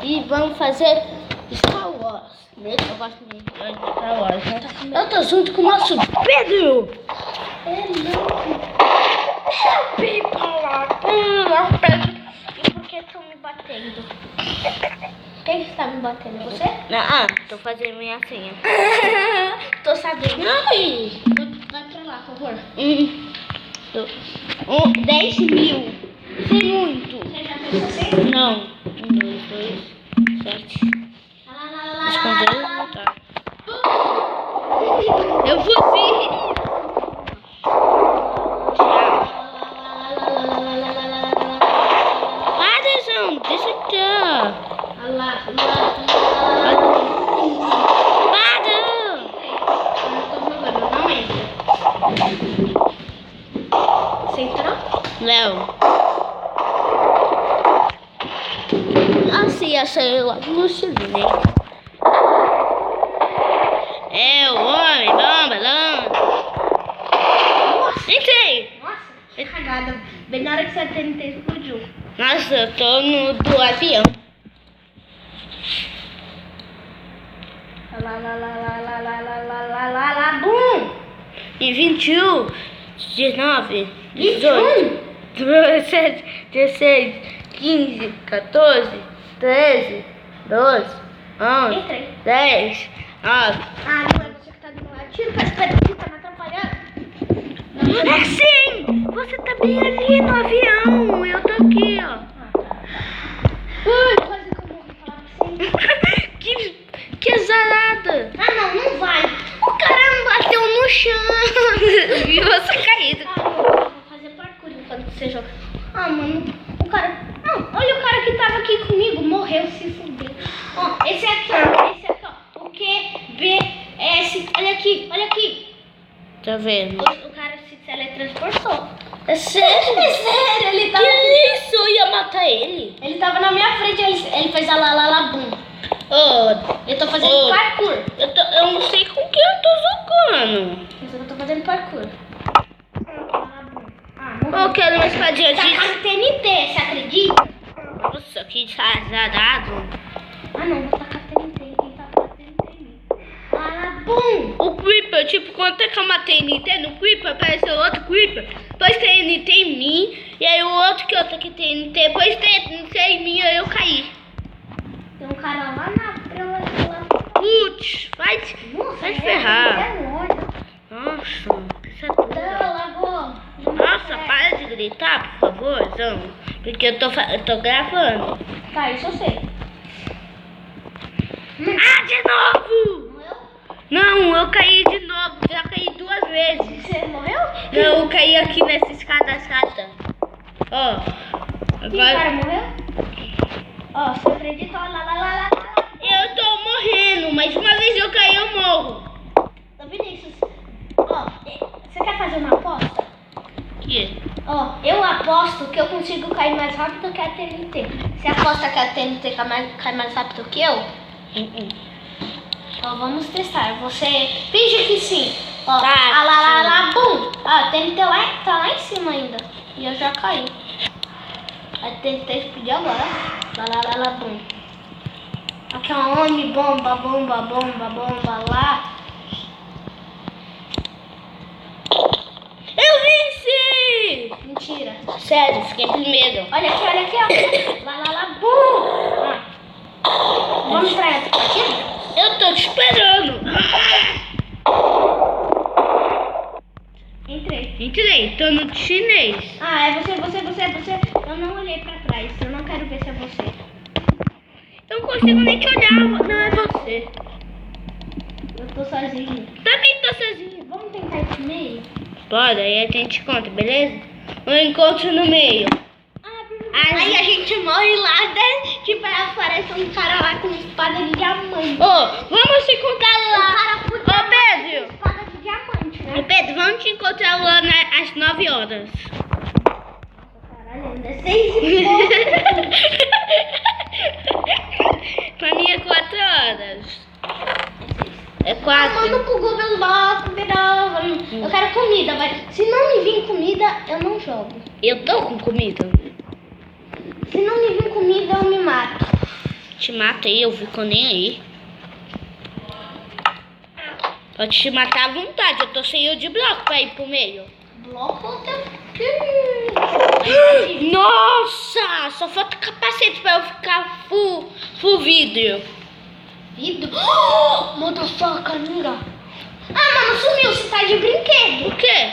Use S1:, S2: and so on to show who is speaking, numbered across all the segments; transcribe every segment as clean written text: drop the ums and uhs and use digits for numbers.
S1: e vamos fazer Star Wars. Eu gosto muito de Star Wars, né? Eu tô junto com o nosso Pedro. Nosso Pedro. E por que estão me batendo? Quem está me batendo? Você? Não, tô fazendo minha senha. Tô sabendo. Ai! Vai pra lá, por favor. 10 mil. Sem muito. Você já fez você? Não. 1, 2, 2, 7. Escondeu? Tá. Eu fuzil. Atenção, deixa eu ter. Você entrou? Não. Assim, achei lá no cilindro. É o homem, bomba. Entrei.
S2: Nossa, que cagada. Bem na hora que você tentou explodiu.
S1: Nossa, eu tô no do avião.
S2: Bum!
S1: E 21, 19, 18, 17, 16, 15, 14, 13, 12, 11,
S2: Entrei.
S1: 10, 9.
S2: Ah, não é você que tá do meu lado. Tira pra espera que tá me atrapalhando.
S1: É sim! Você tá bem ali no avião. Eu tô aqui, ó.
S2: Ai, quase que eu morri falar assim.
S1: que azarada!
S2: Ah, não vai. O cara me bateu no chão.
S1: E você caído.
S2: Ah, eu vou fazer parkour enquanto você joga. Ah, mano, o cara... Não, olha o cara que tava aqui comigo. Morreu, se fudeu. Ó, esse aqui, ó. O QBS. Olha aqui.
S1: Tá vendo?
S2: O cara se teletransportou.
S1: É sério?
S2: É sério, ele tava...
S1: Que isso? Eu ia matar ele.
S2: Ele tava na minha frente, ele fez a lalabum. Eu tô fazendo parkour.
S1: Eu não sei com que eu tô jogando.
S2: Eu tô fazendo parkour.
S1: Eu quero uma espadinha
S2: Tá
S1: de...
S2: com TNT, você acredita?
S1: Nossa, que azarado.
S2: Ah, não, vou tacar TNT. Quem tá com TNT em mim? Lalabum.
S1: O Creeper, tipo, quando eu uma TNT no Creeper, apareceu outro Creeper. Depois TNT em mim. E aí o outro que eu tô aqui TNT. Depois TNT em mim, aí eu caí.
S2: Tem um cara lá na frente.
S1: Putz, vai te ferrar.
S2: É longe.
S1: Nossa, isso é tudo.
S2: Não, lá vou.
S1: Nossa, para de gritar, por favor, Zão. Porque eu tô gravando.
S2: Tá, isso eu sei.
S1: Ah, de novo!
S2: Morreu?
S1: Não, eu caí de novo. Já caí 2 vezes.
S2: Você morreu?
S1: Não, eu caí aqui nessa escada chata. Ó.
S2: Que cara
S1: Agora.
S2: morreu? Ó, você acredita? Ó, lá.
S1: Eu tô morrendo. Mas uma vez eu caí, eu morro.
S2: Tá Vinícius? Ó, você quer fazer uma aposta?
S1: Que?
S2: Ó, eu aposto que eu consigo cair mais rápido que a TNT. Você aposta que a TNT cai mais rápido que eu? Ó, vamos testar. Você finge que sim. Ó,
S1: Tá,
S2: lá, bum. Ó, a TNT tá lá em cima ainda. E eu já caí. A TNT explodiu agora. Lá, bum. Aqui é uma homem, bomba lá.
S1: Eu venci!
S2: Mentira.
S1: Sério, fiquei com medo.
S2: Olha aqui, ó. Lá, bum. Ah. Vamos pra essa partida?
S1: Eu tô te esperando. Entrei, tô no chinês.
S2: Ah, é você. Eu não olhei pra trás. Eu não quero ver se é você.
S1: Eu não consigo nem te olhar, não é você.
S2: Eu tô sozinho.
S1: Também tô sozinho.
S2: Vamos tentar esse meio?
S1: Bora, aí a gente conta, beleza? Um encontro no meio.
S2: Aí a gente morre lá, né? Tipo, aparece um cara lá com espada de diamante.
S1: Vamos se encontrar lá. Ô, Pedro.
S2: Espada de diamante, né?
S1: Ô, Pedro, vamos te encontrar lá às 9 horas.
S2: Caralho, ainda é 6h30.
S1: Pra mim é 4 horas. É
S2: Manda
S1: 4.
S2: pro Google Bloco, eu quero comida, mas se não me vir comida, eu não jogo.
S1: Eu tô com comida.
S2: Se não me vir comida, eu me mato.
S1: te mata aí, eu fico nem aí. Pode te matar à vontade, eu tô cheio de bloco pra ir pro meio.
S2: Bloco até
S1: Nossa, só falta capacete pra eu ficar full vidro.
S2: vidro. Oh, motherfucker, mira. Ah, mano, sumiu, você tá de brinquedo.
S1: O quê?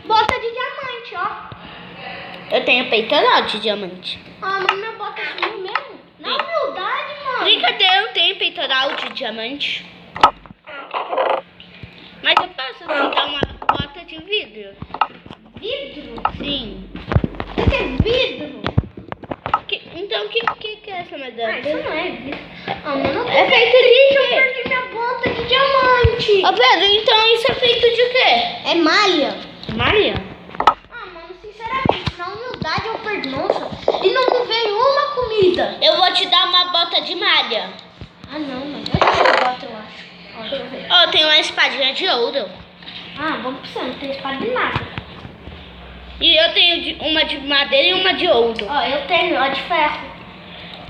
S2: Bota de diamante, ó.
S1: Eu tenho peitoral de diamante.
S2: Ah, mas minha bota sumiu mesmo. Na humildade, mano.
S1: Brincadeira, eu não tenho peitoral de diamante. Mas eu posso dar uma bota de vidro.
S2: Vidro?
S1: Sim.
S2: O que é vidro?
S1: Então o que é essa medalha?
S2: Ah, isso não é vidro. Ah, mano,
S1: É feito de
S2: eu
S1: quê?
S2: perdi minha bota de diamante.
S1: Ô Pedro, então isso é feito de quê?
S2: É malha.
S1: Maria?
S2: Ah, mano, sinceramente, na humildade eu perdi. Nossa, e não me veio uma comida.
S1: Eu vou te dar uma bota de malha.
S2: Ah, não, mano. Eu tenho bota, eu acho. Ó, deixa eu ver.
S1: Ó, tem uma espadinha de ouro.
S2: Ah, vamos pra você, não tem espada de nada.
S1: E eu tenho uma de madeira e uma de ouro.
S2: Ó, eu tenho, ó, de ferro.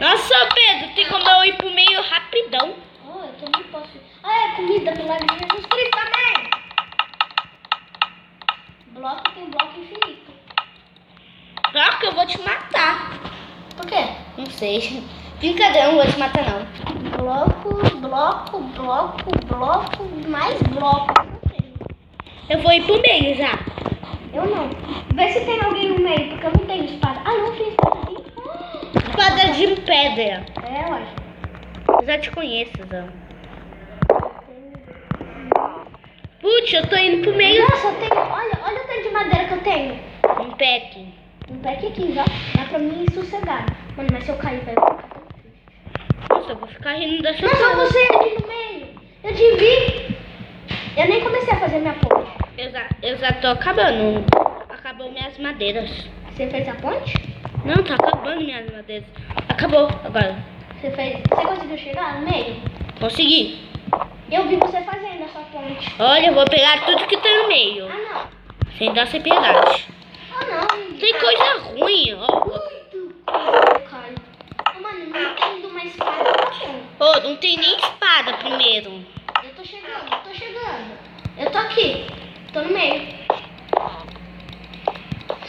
S1: Nossa, Pedro, tem como eu ir pro meio rapidão.
S2: Ó, eu também posso. Ah, é comida, milagre de Jesus Cristo também. Bloco tem bloco infinito.
S1: Claro que eu vou te matar.
S2: Por quê?
S1: Não sei. Brincadeira, eu não vou te matar não.
S2: Bloco, mais bloco.
S1: Eu vou ir pro meio já.
S2: Eu não. Vê se tem alguém no meio, porque eu não tenho espada. Ah, não, tem espada aqui.
S1: Espada de pedra.
S2: É, ué.
S1: Eu já te conheço, Zão. Putz, eu tô indo pro meio.
S2: Nossa, eu tenho. Olha o tanto de madeira que eu tenho.
S1: Um pack.
S2: Um pack aqui, já. Dá pra mim ir sossegado. Mano, mas se eu cair, vai ficar tão triste.
S1: Nossa, eu vou ficar rindo dessa
S2: Nossa,
S1: coisa.
S2: você aqui no meio. Eu te vi. Eu nem comecei a fazer minha ponte.
S1: Eu já tô acabando. Acabou minhas madeiras.
S2: Você fez a ponte?
S1: Não, tá acabando minhas madeiras. Acabou agora.
S2: Você conseguiu chegar no meio?
S1: Consegui.
S2: Eu vi você fazendo essa ponte.
S1: Olha, eu vou pegar tudo que tá no meio.
S2: Ah, não.
S1: Sem dar sem piedade.
S2: Ah, não.
S1: Tem coisa ruim, ó.
S2: Muito. Caio. Oh, mano, não tendo uma espada, tá bom.
S1: Ô, não tem nem espada primeiro.
S2: Eu tô chegando. Eu tô aqui. Tô no meio.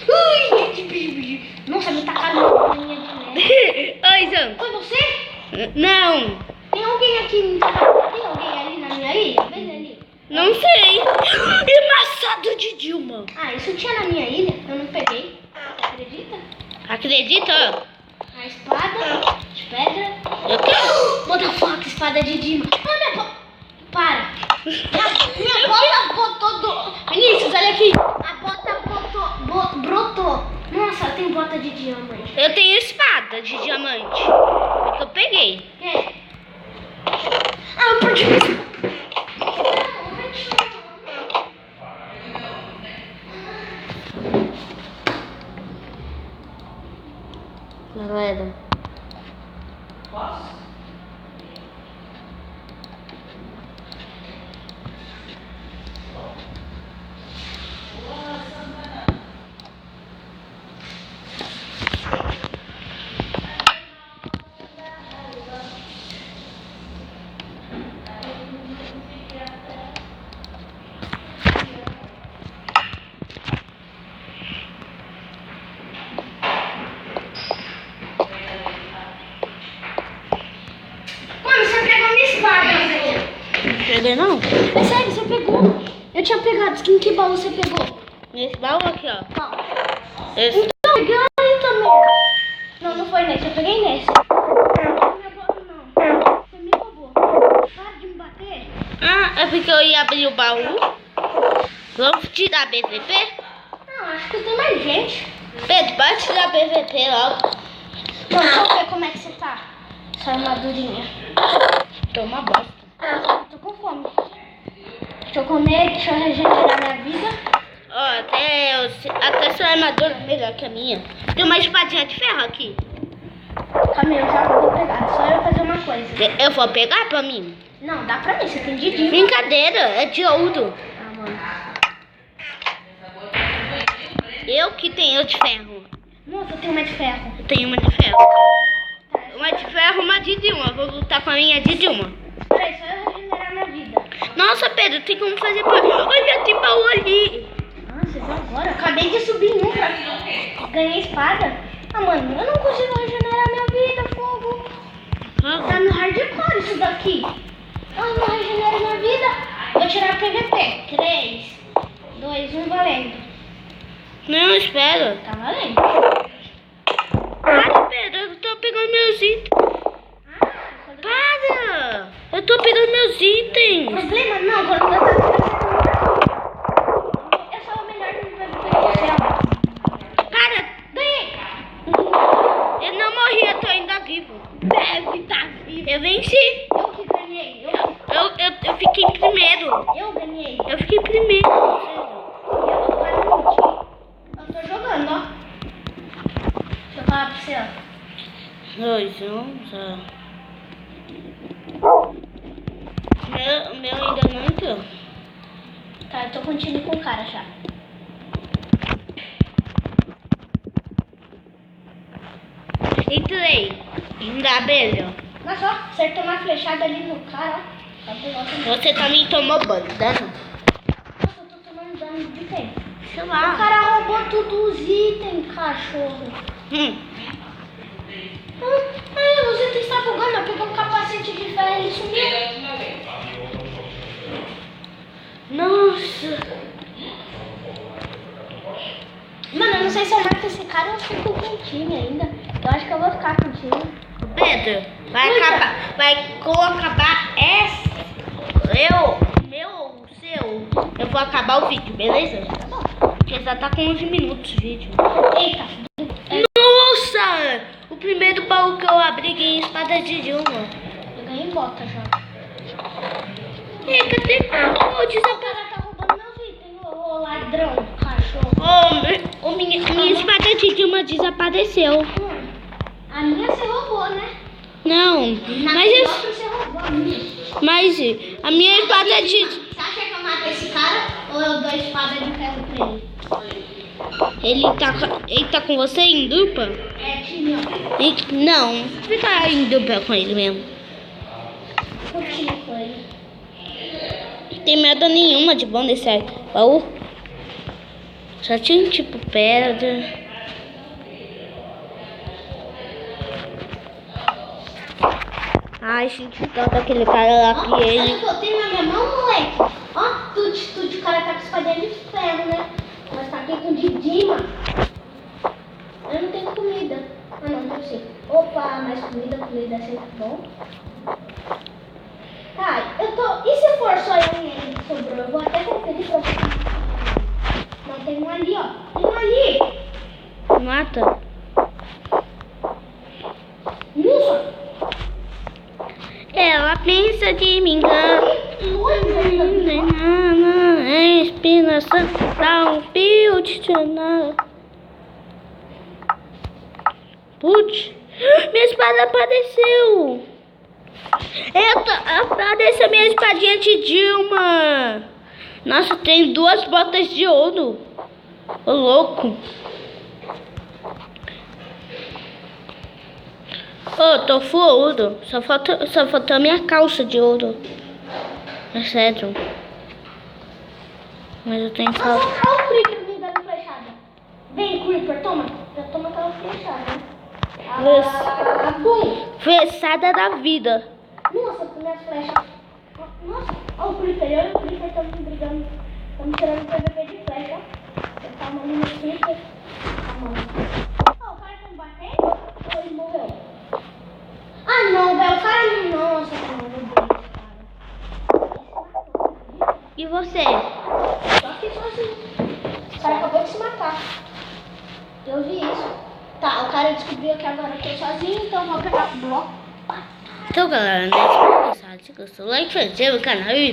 S2: Ui, nossa, me tacaram uma linha de neve.
S1: Oi, Zão.
S2: Foi você?
S1: Não,
S2: Tem alguém aqui me tacando? Tem alguém ali na minha ilha? Vê ali.
S1: não sei. E maçado de Dilma.
S2: Ah, isso tinha na minha ilha. Eu não peguei. Você acredita?
S1: Acredita?
S2: A espada de pedra.
S1: Eu quero.
S2: Motherfucker, espada de Dima. Ah, minha bota. Para. Minha bota botou do. Vinícius, olha aqui. A bota brotou. Nossa, eu tenho bota de diamante.
S1: Eu tenho espada de diamante. É que eu peguei.
S2: É. Ah, eu perdi.
S1: Galera.
S2: Mano, você pegou minha espada, velho.
S1: Não peguei não?
S2: É sério, você pegou. Eu tinha pegado. Em que baú você pegou?
S1: Nesse baú aqui, ó.
S2: Qual?
S1: Esse.
S2: Então, peguei aí também. Não, não foi nesse. Eu peguei nesse. Não, minha bola não. Você me roubou. Para de me bater.
S1: Ah, é porque eu ia abrir o baú. Vamos tirar BVP?
S2: Não, acho que tem mais gente.
S1: Pedro, pode tirar BVP logo.
S2: Não, deixa eu ver como é que você tá. Essa armadurinha.
S1: Tô uma bosta.
S2: Tô com fome. Deixa eu comer, deixa eu regenerar minha vida.
S1: Ó, até sua armadura é melhor que a minha. Tem uma espadinha de ferro aqui.
S2: Calma aí, eu já vou pegar. Só eu fazer uma coisa.
S1: Eu vou pegar pra mim.
S2: Não, dá pra mim, você tem de diva.
S1: Brincadeira, é de ouro.
S2: Ah, mano.
S1: Eu que tenho de ferro.
S2: Nossa, eu tenho uma de ferro.
S1: Eu tenho uma de ferro. Uma de ferro, uma de Dilma. Vou lutar com a minha de Dilma.
S2: Peraí, só eu regenerar minha vida.
S1: Nossa, Pedro, tem como fazer pra... Olha, tem baú ali.
S2: Ah, você viu agora? Acabei de subir um pra ganhar espada. Ah, mano, eu não consigo regenerar minha vida, fogo. Tá no hardcore isso daqui. Ah, não regenera minha vida. Vou tirar PVP. 3, 2, 1, valendo.
S1: Não, espera.
S2: Tá valendo.
S1: Para, Pedro, eu tô pegando meus itens. Para! Eu tô pegando meus itens.
S2: Problema não, quando eu sou o melhor do PVP do céu.
S1: Para!
S2: Ganhei.
S1: Eu não morri, eu tô ainda vivo.
S2: Deve estar vivo.
S1: Eu venci.
S2: Eu que ganhei.
S1: Eu fiquei em primeiro.
S2: Eu ganhei.
S1: Eu fiquei em primeiro.
S2: Eu tô jogando, ó. Deixa eu falar pra você, ó.
S1: 2, 1, só. O meu ainda não entrou.
S2: Tá, eu tô continuando com o cara já.
S1: Entrei. Ainda abelha.
S2: Mas ó, acertou uma flechada ali no cara, ó.
S1: Você também tomou banho, dano?
S2: Nossa, eu tô tomando dano de quem?
S1: Sei
S2: O
S1: lá.
S2: cara roubou tudo os itens, cachorro. Ai, os itens tá bugando. Eu peguei um capacete de ferro e ele sumiu.
S1: Nossa.
S2: Mano, eu não sei se eu mato esse cara ou eu fico com o time ainda. Eu acho que eu vou ficar com o time.
S1: Pedro, vai acabar essa. O seu. Eu vou acabar o vídeo, beleza?
S2: Tá bom.
S1: Porque já tá com 11 minutos o vídeo.
S2: Eita.
S1: Nossa! O primeiro baú que eu abri ganhei espada de Dilma.
S2: Eu ganhei bota já.
S1: Ei, cadê?
S2: O cara tá roubando meus itens, ô ladrão, cachorro.
S1: Minha espada de Dilma desapareceu.
S2: A minha você roubou, né?
S1: Não,
S2: Na
S1: mas
S2: outra você roubou a minha.
S1: Mas a minha espada de...
S2: Você acha que eu mato esse cara ou eu dou espada de ferro pra ele?
S1: Ele tá com você em dupla?
S2: É, time, ó.
S1: Não, fica em dupla com ele mesmo.
S2: Curtinho com ele.
S1: Não tem merda nenhuma de bom nesse baú. Só tinha tipo pedra. Ai, senti tanto aquele cara lá que
S2: Sabe
S1: ele...
S2: o que eu tenho na minha mão, moleque? Ó, tudo, o cara tá com espadinha de ferro, né? Mas tá aqui com Didima. Eu não tenho comida. Ah, não, não sei. Opa, mais comida é sempre bom. Tá, eu tô... E se for só eu e ele que sobrou? Eu vou até conferir pra você. Não, tem um ali, ó. Tem um ali.
S1: Mata.
S2: Nossa.
S1: Ela pensa de me enganar. Inspiração dá um pio de jornal. Putz, minha espada apareceu. Apareceu minha espadinha de Dilma. Nossa, tem 2 botas de ouro. Ô louco. Tô full ouro. Só faltou a minha calça de ouro. É sério. Mas eu tenho
S2: Olha
S1: calça.
S2: o Creeper me dando flechada. Vem, Creeper, toma. Já toma aquela flechada. Bum.
S1: Fechada da vida.
S2: Nossa, com minhas flechas. Nossa, olha o Creeper. Eu e o Creeper estamos brigando. Estamos tirando o PVP de flecha. Eu tava mandando no Creeper. Tá, mano. Ó, o cara tá me batendo? Ou ele morreu? Ah, não, velho. O cara não... Nossa, não. Meu Deus, cara.
S1: E você?
S2: Só aqui sozinho. O cara acabou de se matar. Eu vi isso. Tá, o cara descobriu que agora eu tô sozinho, então eu vou pegar o bloco.
S1: Então, galera, nesse episódio, se gostou, like, se inscreva no canal e